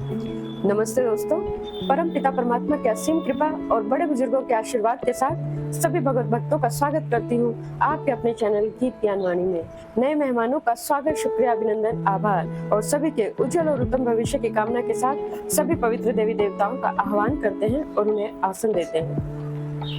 नमस्ते दोस्तों। परम पिता परमात्मा की असीम कृपा और बड़े बुजुर्गों के आशीर्वाद के साथ सभी भगवत भक्तों का स्वागत करती हूँ आपके अपने चैनल गीत ज्ञान वाणी में। नए मेहमानों का स्वागत, शुक्रिया, अभिनंदन, आभार और सभी के उज्जवल और उत्तम भविष्य की कामना के साथ सभी पवित्र देवी देवताओं का आह्वान करते हैं और उन्हें आसन देते हैं।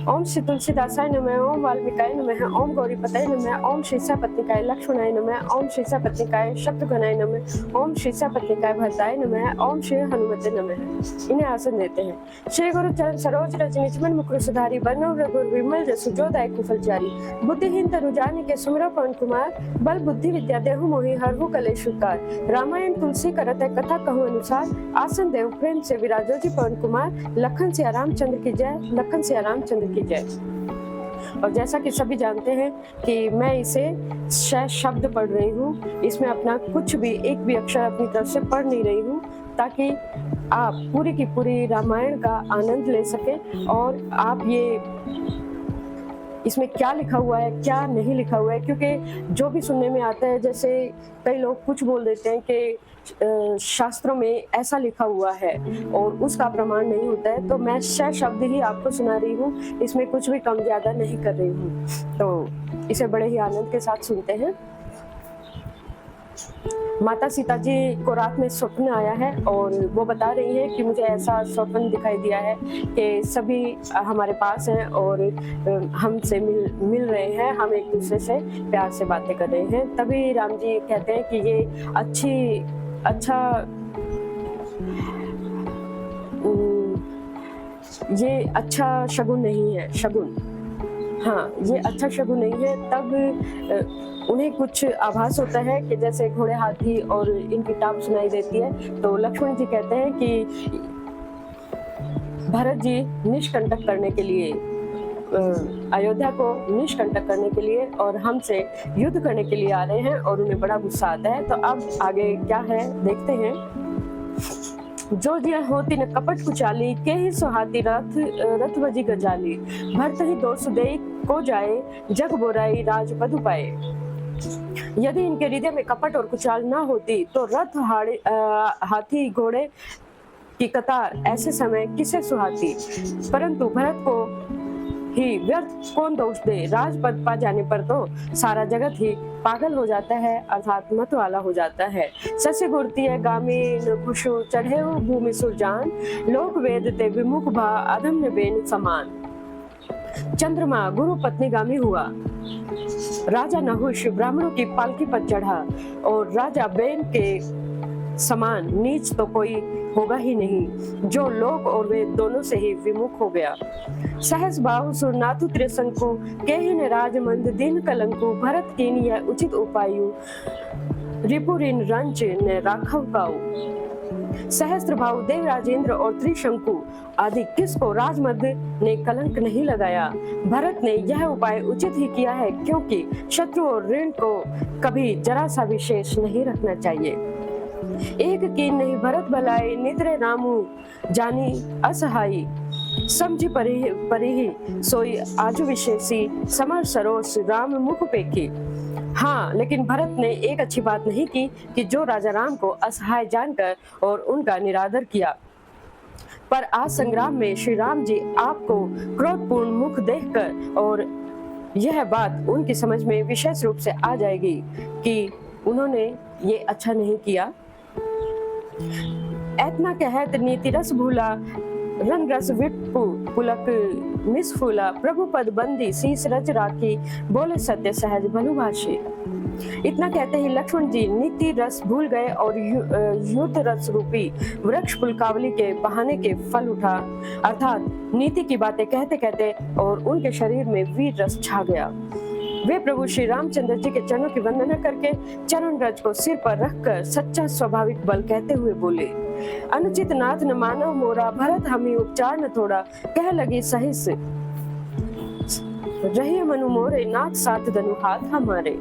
ओम श्री तुलसीदासाय नमः, ओम वाल्मीकाय नमः, ओम गौरीपतये नमः, ओम श्रीशापत्निकाय लक्ष्मणाय नमः, ओम श्रीशापत्निकाय शत्रुघ्नाय नमः, ओम श्रीशापत्निकाय भरताय नमः, ओम श्री हनुमते नमः। इन्हें आसन देते हैं। श्री गुरु चरण सरोज रज निजमन मुकुर सुधारी, बरनौ रघुर विमल जसु जो दायक कुशल चारी, बुद्धिहीन तनु जानिके सुमिरौ पवन कुमार, बल बुद्धि विद्या देहु मोहि हरहु कलेश विकार। रामायण तुलसी करत है कथा कहूँ अनुसार, आसन देव प्रेम से विराजो जी पवन कुमार। लखन सिया रामचंद्र की जय, लखन सिया रामचंद्र की जय। और जैसा कि सभी जानते हैं कि मैं इसे शब्द पढ़ रही हूँ, इसमें अपना कुछ भी एक भी अक्षर अपनी तरफ से पढ़ नहीं रही हूँ, ताकि आप पूरी की पूरी रामायण का आनंद ले सकें और आप ये इसमें क्या लिखा हुआ है क्या नहीं लिखा हुआ है, क्योंकि जो भी सुनने में आता है, जैसे कई लोग कुछ बोल देते हैं कि शास्त्रों में ऐसा लिखा हुआ है और उसका प्रमाण नहीं होता है, तो मैं शब्द ही आपको सुना रही हूँ, इसमें कुछ भी कम ज्यादा नहीं कर रही हूँ। तो इसे बड़े ही आनंद के साथ सुनते हैं। माता सीता जी को रात में स्वप्न आया है और वो बता रही है कि मुझे ऐसा स्वप्न दिखाई दिया है कि सभी हमारे पास हैं और हमसे मिल रहे हैं, हम एक दूसरे से प्यार से बातें कर रहे हैं। तभी राम जी कहते हैं कि ये अच्छा शगुन नहीं है। शगुन, हाँ, ये अच्छा शगुन नहीं है। तब उन्हें कुछ आभास होता है कि जैसे घोड़े, हाथी और इनकी टाप सुनाई देती है। तो लक्ष्मण जी कहते हैं कि भरत जी निष्कंटक करने के लिए, अयोध्या को निष्कंटक करने के लिए और हमसे युद्ध करने के लिए आ रहे हैं और उन्हें बड़ा गुस्सा आता है। तो अब आगे क्या है देखते हैं। जो जिया होती न कपट कुचाली, के ही सुहाती रथ बजी गजाली, भरत ही दो सुदेई को जाए, जग बोराई राज बधु पाए। यदि इनके हृदय में कपट और कुचाल न होती तो रथ, हाथी, घोड़े की कतार ऐसे समय किसे सुहाती। परंतु भरत को ही व्यर्थ कौन दोष दे, राजपद पा जाने पर तो सारा जगत ही पागल हो जाता है, अर्थात मत वाला हो जाता है। सस्य गुरती है गामीन खुशु, चढ़े भूमि सुरजान, लोक वेद ते विमुख भा, अधम ने बेन समान। चंद्रमा गुरु पत्नी गामी हुआ, राजा नहुष ब्राह्मणों की पालकी पर चढ़ा और राजा बेन के समान नीच तो कोई होगा ही नहीं, जो लोक और वेद दोनों से ही विमुख हो गया। सहस बाहु सुरनाथु त्रिशंकु, के ही ने राजमंद दीन कलंकु, भरत कीन यह उचित उपायु, रिपुरिन रंच ने राघव काऊ। सहस्त्र भाव देव राजेंद्र और त्रिशंकु आदि किसको राजमद ने कलंक नहीं लगाया। भरत ने यह उपाय उचित ही किया है, क्योंकि शत्रु और ऋण को कभी जरा सा भी शेष नहीं रखना चाहिए। एक कीन नहीं भरत भलाई, निद्रे रामू जानी असहाई, समझी परिहि सोई आजु विशेषी, समर सरोस राम मुख पेखी। हाँ, लेकिन भरत ने एक अच्छी बात नहीं की कि जो राजा राम को असहाय जानकर और उनका निरादर किया। पर आज संग्राम में श्री राम जी आपको क्रोधपूर्ण मुख देखकर और यह बात उनकी समझ में विशेष रूप से आ जाएगी कि उन्होंने ये अच्छा नहीं किया। ऐतना कहत नीति रस भूला, रंग रस विपु पुलक निस्फूला, प्रभु पद बंदी शीस रच राखी, बोले सत्य सहज भलु भाषी। इतना कहते ही लक्ष्मण जी नीति रस भूल गए और युद्ध रस रूपी वृक्ष पुलकावली के बहाने के फल उठा, अर्थात नीति की बातें कहते कहते और उनके शरीर में वीर रस छा गया। वे प्रभु श्री रामचंद्र जी के चरणों की वंदना करके चरण रज को सिर पर रखकर सच्चा स्वाभाविक बल कहते हुए बोले, अनुचित नाथ न मानव मोरा, भरत हमी उपचार न थोड़ा, कह लगी सहिस रही मनु मोरे, नाथ साथ धनु हाथ हमारे।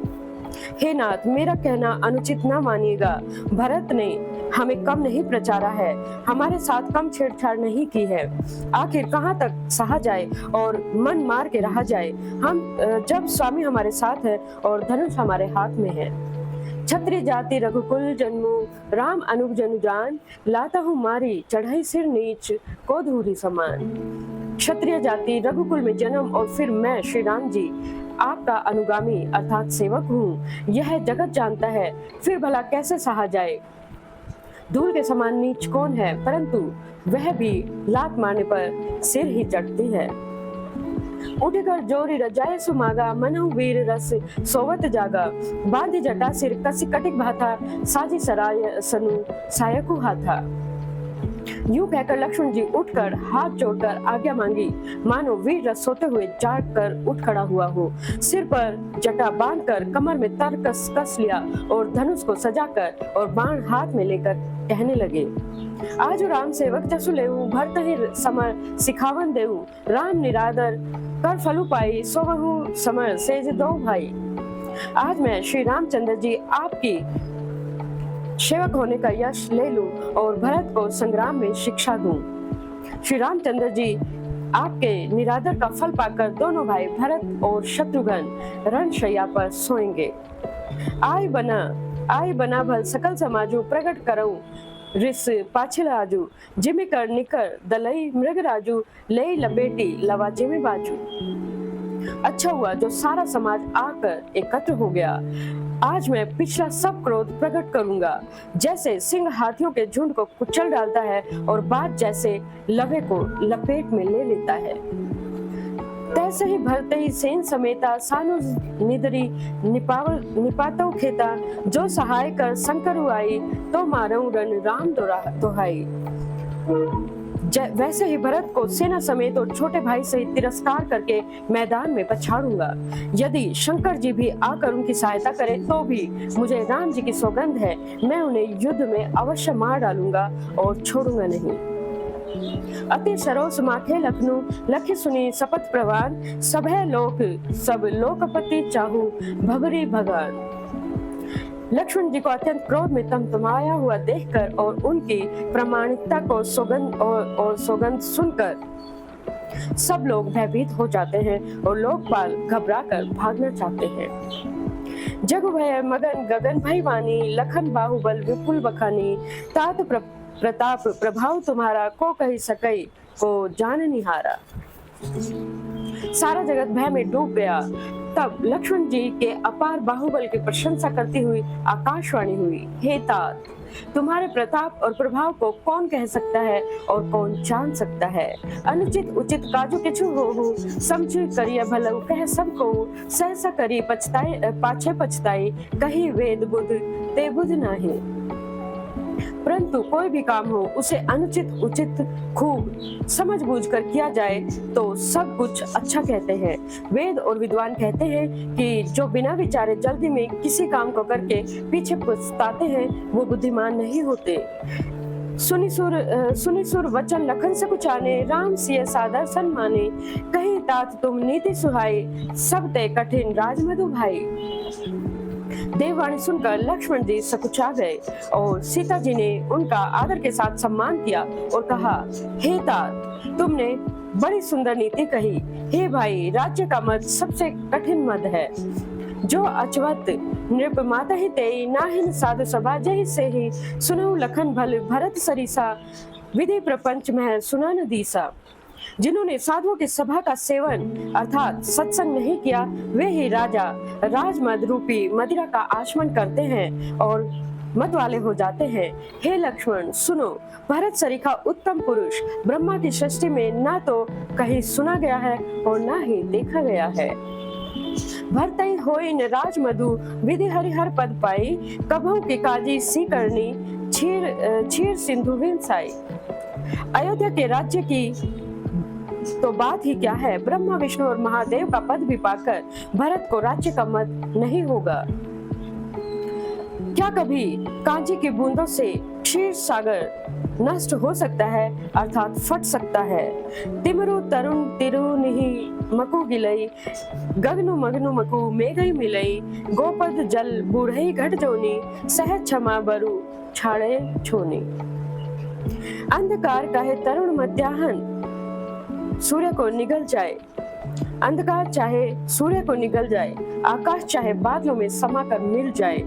हे नाथ, मेरा कहना अनुचित ना मानिएगा। भरत ने हमें कम नहीं प्रचारा है, हमारे साथ कम छेड़छाड़ नहीं की है। आखिर कहाँ तक सहा जाए और मन मार के रहा जाए, हम जब स्वामी हमारे साथ है और धनुष हमारे हाथ में है। क्षत्रिय जाति रघुकुल जन्मू, राम अनुग जनु जान, लाता हूँ मारी चढ़ाई सिर नीच, को धूरी समान। क्षत्रिय जाति रघुकुल में जन्म और फिर मैं श्री राम जी आपका अनुगामी अर्थात सेवक हूँ, यह जगत जानता है, फिर भला कैसे सहा जाए। धूल के समान नीच कौन है, परंतु वह भी लात मारने पर सिर ही चढ़ती है। उठकर जोरी रजाए सुमागा, मनहु वीर रस सोवत जागा, बांधी जटा सिर कसी कटिक भाथा, साजी सराय सनु सायकु हाथा। यूं कहकर लक्ष्मण जी उठकर हाथ जोड़कर आज्ञा मांगी, मानो वीर रस सोते हुए जाग कर उठ खड़ा हुआ हो। सिर पर जटा बांधकर कमर में तर कस लिया और धनुष को सजाकर और बाण हाथ में लेकर कहने लगे, आज राम सेवक जसु लेऊ, भरत ही समर सिखावन देऊ, राम निरादर कर फलु पाई, सोवहु समर सेज दो भाई। आज मैं श्री रामचंद्र जी आपकी सेवक होने का यश ले लूं और भरत को संग्राम में शिक्षा दूं। श्री रामचंद्र जी आपके निरादर का फल पाकर दोनों भाई भरत और शत्रुघ्न रणशैया पर सोएंगे। आय बना भल सकल समाजू, प्रकट करऊं रिस पाछिल आजू, जिमि कर निकर दलई मृग राजू, ले लपेटी लवा जिमि बाजू। अच्छा हुआ जो सारा समाज आकर एकत्र हो गया। आज मैं पिछला सब क्रोध प्रकट करूंगा। जैसे सिंह हाथियों के झुंड को कुचल डालता है और बाज जैसे लवे को लपेट में ले लेता है, तैसे ही भरते ही सेन समेता, सानु निदरी निपातो खेता, जो सहाय कर संकर आई, तो मारऊं रण राम दोहाई। वैसे ही भरत को सेना समेत और छोटे भाई सहित तिरस्कार करके मैदान में पछाड़ूंगा। यदि शंकर जी भी आकर उनकी सहायता करें तो भी मुझे राम जी की सौगंध है, मैं उन्हें युद्ध में अवश्य मार डालूंगा और छोड़ूंगा नहीं। अति सरोस माथे लखनऊ, लख सुनी शपथ प्रवान, सब लोकपति चाहू, भवरी भगवान। लक्ष्मण जी को अत्यंत क्रोध में तमतमाया हुआ देखकर और उनकी प्रामाणिकता को सौगंध सुनकर सब लोग भयभीत हो जाते हैं और लोकपाल घबराकर भागना चाहते हैं। जग भय मगन गगन भई वानी, लखन बाहुबल विपुल बखानी, तात प्रताप प्रभाव तुम्हारा, को कही सकई को जान निहारा। सारा जगत भय में डूब गया। तब लक्ष्मण जी के अपार बाहुबल की प्रशंसा करती हुई आकाशवाणी हुई, हे तात, तुम्हारे प्रताप और प्रभाव को कौन कह सकता है और कौन जान सकता है। अनुचित उचित काजू किछु हो, समझ करिए भलऊ कह सबको, सहसा करी पाछे पछताई, कही वेद बुध ते बुध नाही। परंतु कोई भी काम हो उसे अनुचित उचित खूब समझ बूझ कर किया जाए तो सब कुछ अच्छा कहते हैं। वेद और विद्वान कहते हैं कि जो बिना विचारे जल्दी में किसी काम को करके पीछे पछताते हैं वो बुद्धिमान नहीं होते। सुनी सुर वचन लखन से कुचाने, राम सिय सादर सन्माने, कहीं तात तुम नीति सुहाई, सब ते कठिन राजमधु भाई। देववाणी सुनकर लक्ष्मण जी सकुचा गए और सीता जी ने उनका आदर के साथ सम्मान किया और कहा, हे तात, तुमने बड़ी सुंदर नीति कही। हे भाई, राज्य का मद सबसे कठिन मद है। जो अचवत नृप माता ही तेई, नाहिन साधु सभा जहि से ही, सुनहु लखन भल भरत सरीसा, विधि प्रपंच मह सुना न दीसा। जिन्होंने साधुओं की सभा का सेवन अर्थात सत्संग नहीं किया, वे ही राजा राजमद रूपी मदिरा का आचमन करते हैं और मत वाले हो जाते हैं। हे लक्ष्मण, सुनो, भरत सरीखा उत्तम पुरुष ब्रह्मा की सृष्टि में ना तो कहीं सुना गया है और ना ही देखा गया है। भरतई होई न राज मधु, विधि हरिहर पद पाई, कभू की काजी सी करनी, छीर सिंधु विंसाई। अयोध्या के राज्य की तो बात ही क्या है, ब्रह्मा विष्णु और महादेव का पद भी पाकर भरत को राज्य का मत नहीं होगा। क्या कभी कांची की बूंदों से क्षीर सागर नष्ट हो सकता है अर्थात फट सकता है। तिमरु तरुण तिरु निहि मकु गिलई, गगनु मगनु मकु मेघई मिलई, गोपद जल बूढ़ई घट जोनी, सहज क्षमा बरु छाड़े छोनी। अंधकार काहे तरुण मध्याह्न, सूर्य को निगल जाए, अंधकार चाहे सूर्य को निगल जाए, आकाश चाहे बादलों में समाकर मिल जाए,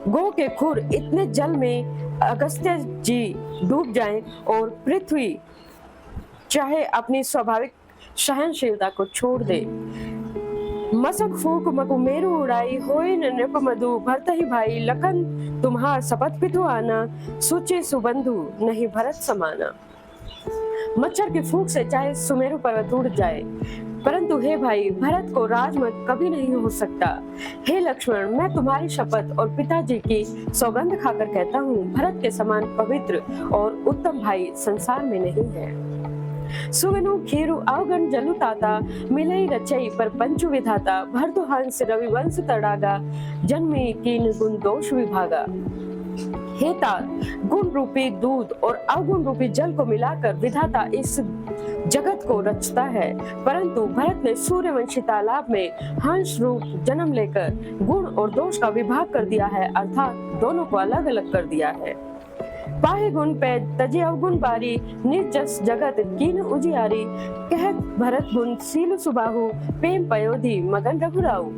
गो के खुर इतने जल में अगस्त्य जी डूब जाएं और पृथ्वी चाहे अपनी स्वाभाविक सहनशीलता को छोड़ दे। मसक फूक मकुमेरु उड़ाई होए न नृप मधु भरत ही भाई लखन तुम्हार शपथ पितु आना सूचे सुबंधु नहीं भरत समाना। मच्छर की फूंक से चाहे सुमेरु पर्वत उड़ जाए, परंतु हे भाई भरत को राजमत कभी नहीं हो सकता। हे लक्ष्मण, मैं तुम्हारी शपथ और पिताजी की सौगंध खाकर कहता हूँ, भरत के समान पवित्र और उत्तम भाई संसार में नहीं है। सुगनु खीरु अवगण जलु ताता मिलई रचई पर पंचु विधाता भरतु हंस रविवंश तड़ागा जन्मे कीन गुण दोष विभागा। हे तात, गुण रूपी दूध और अवगुण रूपी जल को मिलाकर विधाता इस जगत को रचता है, परंतु भरत ने सूर्यवंशी तालाब में हंस रूप जन्म लेकर गुण और दोष का विभाग कर दिया है, अर्थात दोनों को अलग अलग कर दिया है। पाहे गुण पे तजे अवगुण बारी निर्जस जगत कीन उजियारी कहत भरत गुण सीलु सुबाहु प्रेम पयोधि मगन रघुराऊ।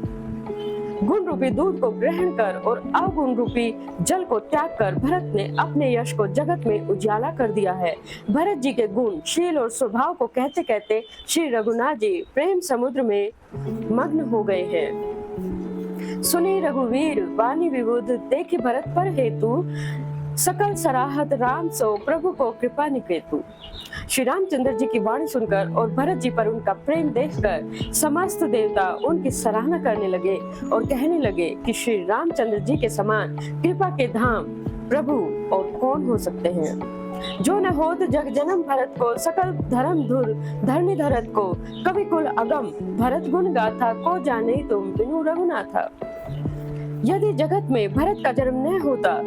गुण रूपी दूध को ग्रहण कर और अवगुण रूपी जल को त्याग कर भरत ने अपने यश को जगत में उजाला कर दिया है। भरत जी के गुण, शील और स्वभाव को कहते कहते श्री रघुनाथ जी प्रेम समुद्र में मग्न हो गए हैं। सुनी रघुवीर वाणी विबुध देखी भरत पर हेतु सकल सराहत राम सो प्रभु को कृपा निकेतु। श्री रामचंद्र जी की वाणी सुनकर और भरत जी पर उनका प्रेम देखकर समस्त देवता उनकी सराहना करने लगे और कहने लगे कि श्री रामचंद्र जी के समान कृपा के धाम प्रभु और कौन हो सकते हैं। जो न होत जग जन्म भरत को सकल धर्म धुर धरणी धरत को कवि कुल अगम भरत गुण गाथा को जाने तुम बिनु रघुनाथा। यदि जगत में भरत का जन्म न होता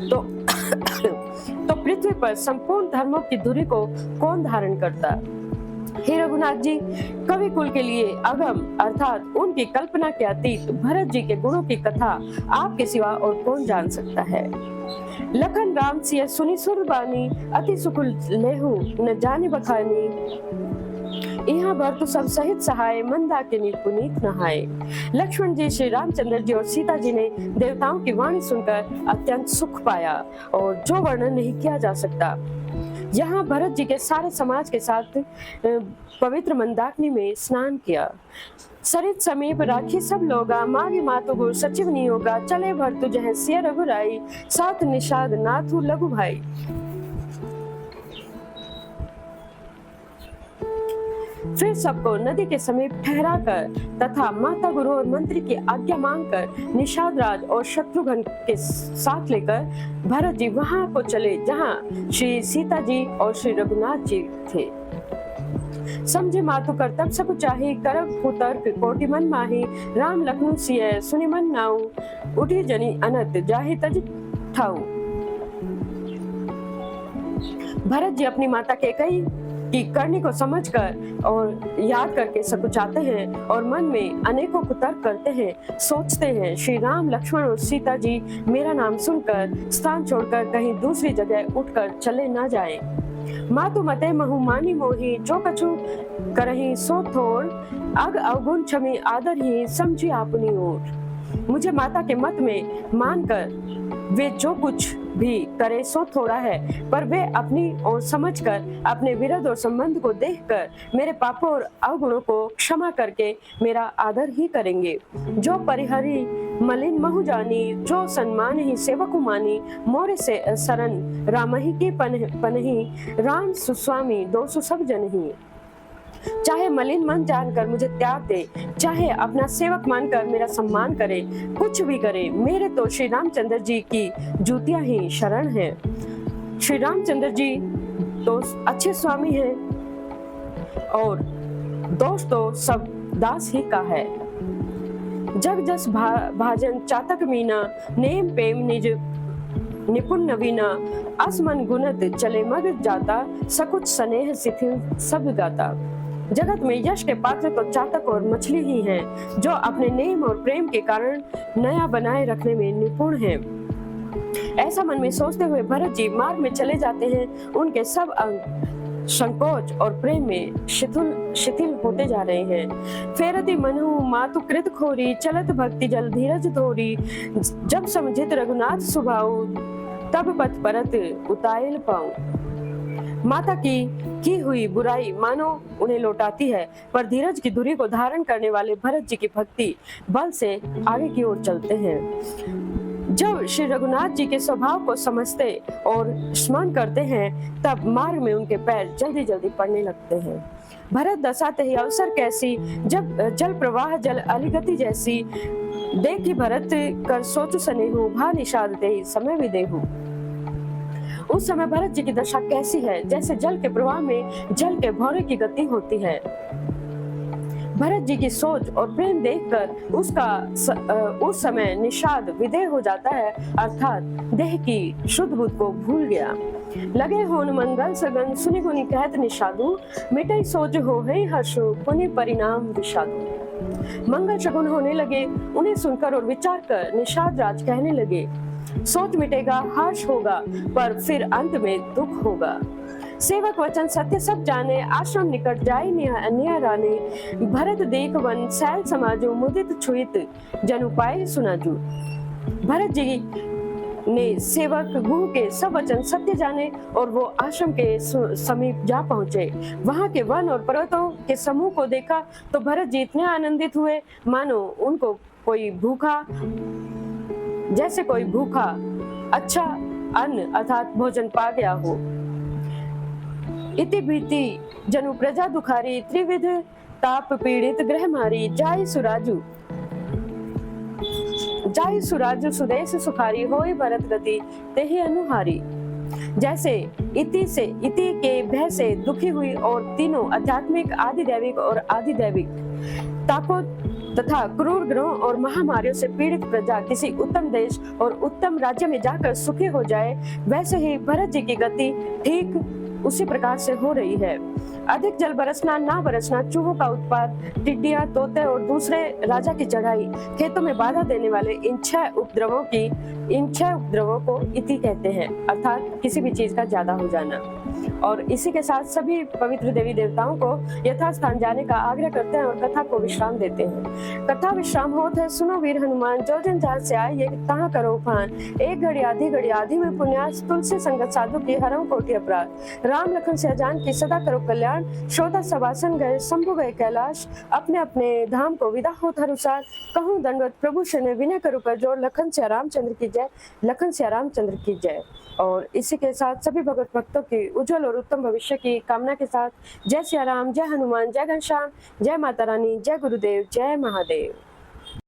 तो पृथ्वी पर संपूर्ण धर्मों की धुरी को कौन धारण करता। हे रघुनाथ जी, कवि कुल के लिए अगम अर्थात उनकी कल्पना के अतीत भरत जी के गुणों की कथा आपके सिवा और कौन जान सकता है। लखन राम सिय सुनी सुरबानी अति सुकुल लेहु न जाने बखानी यहाँ भरतु सब सहित सहाय मंदाकिनी पुनीत नहाए। लक्ष्मण जी, श्री रामचंद्र जी और सीता जी ने देवताओं की वाणी सुनकर अत्यंत सुख पाया और जो वर्णन नहीं किया जा सकता। यहाँ भरत जी के सारे समाज के साथ पवित्र मंदाकिनी में स्नान किया। सरित समीप राखी सब लोगा मागी मातु गुरु सचिव नियोगा चले भरतु जह सिय रघुराई सात निषाद नाथु लघु भाई। फिर सबको नदी के समीप ठहरा कर तथा माता गुरु और मंत्री की आज्ञा मांगकर निषाद राज और शत्रुघ्न के साथ लेकर भरत जी वहां को चले जहां श्री सीता जी और श्री रघुनाथ जी थे। समझे मातु करतब सब चाहे करब कुतर्क कोटि मन माही राम लखनऊ सिय सुनि मन नाऊ उठी जनी अनत जाहि तज ठाऊ। भरत जी अपनी माता के कई की करनी को समझकर और याद करके सकुचाते हैं और मन में अनेकों कुतर्क करते हैं, सोचते हैं श्री राम लक्ष्मण और सीता जी मेरा नाम सुनकर स्थान छोड़कर कहीं दूसरी जगह उठकर चले ना जाएं। मातु मते महु मानी मोही जो कछु करही सो थोर अग अवगुण छमी आदर ही समझी अपनी ओर। मुझे माता के मत में मानकर वे जो कुछ भी करे सो थोड़ा है, पर वे अपनी ओर समझकर अपने विरोध और संबंध को देखकर मेरे पापों और अवगुणों को क्षमा करके मेरा आदर ही करेंगे। जो परिहरी मलिन महु जानी जो सम्मान ही सेवक मानी मोरे से शरण राम ही की पनही राम सुस्वामी दोसु सब जन ही। चाहे मलिन मन जानकर मुझे त्याग दे, चाहे अपना सेवक मानकर मेरा सम्मान करे, कुछ भी करे, मेरे तो श्री रामचंद्र जी की जूतियां ही शरण है। श्री रामचंद्र जी तो अच्छे स्वामी हैं और दोष तो सब दास ही का है। जग जस भाजन चातक मीना नेम पेम निज निपुण नवीना असमन गुणत चले मग जाता सकुच स्नेह शिथिल सब गाता। जगत में यश के पात्र तो चातक और मछली ही हैं, जो अपने नेम और प्रेम के कारण नया बनाए रखने में निपुण हैं। ऐसा मन में सोचते हुए भरत जी मार्ग में चले जाते हैं। उनके सब अंग संकोच और प्रेम में शिथिल होते जा रहे हैं। फेरति मनु मातु कृत खोरी, चलत भक्ति जल धीरज धोरी, जब समझित रघुनाथ सुभाऊ, तब पथ परत उतायल पाऊं। माता की हुई बुराई मानो उन्हें लौटाती है, पर धीरज की धुरी को धारण करने वाले भरत जी की भक्ति बल से आगे की ओर चलते हैं। जब श्री रघुनाथ जी के स्वभाव को समझते और स्मरण करते हैं, तब मार्ग में उनके पैर जल्दी जल्दी पड़ने लगते हैं। भरत दशाते ही अवसर कैसी, जब जल प्रवाह जल अलिगति जैसी, देखी भरत कर सोचु सनेहु, भा निषाद ते समय भी देहु। उस समय भरत जी की दशा कैसी है, जैसे जल के प्रवाह में जल के भौरे की गति होती है। भरत जी की सोच और प्रेम देखकर उस समय निषाद विदेह हो जाता है, अर्थात देह की शुद्ध बुद्ध को भूल गया। लगे होन मंगल सगन, सुनि गुनि कहत निषादु, मिटई सोच हो है हर्षु, पुनि परिणाम विषादु। मंगल शगुन होने लगे, उन्हें सुनकर और विचार कर निषाद राज कहने लगे, सोच मिटेगा, हर्ष होगा, पर फिर अंत में दुख होगा। सेवक वचन सत्य सब जाने, आश्रम निकट जाय निया राने, भरत देख वन सैल समाजो, मुदित छुइत जन उपाय सुनाजू। भरत जी ने सेवक गुरु के सब वचन सत्य जाने और वो आश्रम के समीप जा पहुंचे। वहां के वन और पर्वतों के समूह को देखा तो भरत जी इतने आनंदित हुए मानो उनको जैसे कोई भूखा अच्छा अन्न अर्थात भोजन पा गया हो। इति भीति जनु प्रजा दुखारी, त्रिविध ताप पीड़ित ग्रह मारी, जाय सुराजु सुदेश सुखारी, होई भरत गति तेहि अनुहारी। जैसे इति के भय से दुखी हुई और तीनों आध्यात्मिक, आदिदैविक और आदिदैविक तापों तथा क्रूर ग्रहों और महामारियों से पीड़ित प्रजा किसी उत्तम देश और उत्तम राज्य में जाकर सुखी हो जाए, वैसे ही भरत जी की गति ठीक उसी प्रकार से हो रही है। अधिक जल बरसना, ना बरसना, चूहों का उत्पात, टिड्डियां, तोते और दूसरे राजा की चढ़ाई, खेतों में बाधा देने वाले इन छह उपद्रवों को इति कहते हैं, अर्थात किसी भी चीज का ज्यादा हो जाना। और इसी के साथ सभी पवित्र देवी देवताओं को यथास्थान जाने का आग्रह करते हैं और कथा को विश्राम देते हैं। कथा विश्राम होत है, सुनो वीर हनुमान, जो जन जहाँ से आए ये तहाँ करो पान। एक घड़ी आधी में पुण्यास, तुलसी संगत साधु की हरम कोटि अपराध। राम लखन से अजान की सदा करो कल्याण, श्रोता सवासन गए शंभु गए कैलाश। अपने अपने धाम को विदा हो अनुसार, कहूँ दंडवत प्रभु शने विनय करो कर जोर। लखन से रामचंद्र की जय, लखन से रामचंद्र की जय। और इसी के साथ सभी भगवत भक्तों की उज्जवल और उत्तम भविष्य की कामना के साथ जय सिया राम, जय हनुमान, जय घनश्याम, जय माता रानी, जय गुरुदेव, जय महादेव।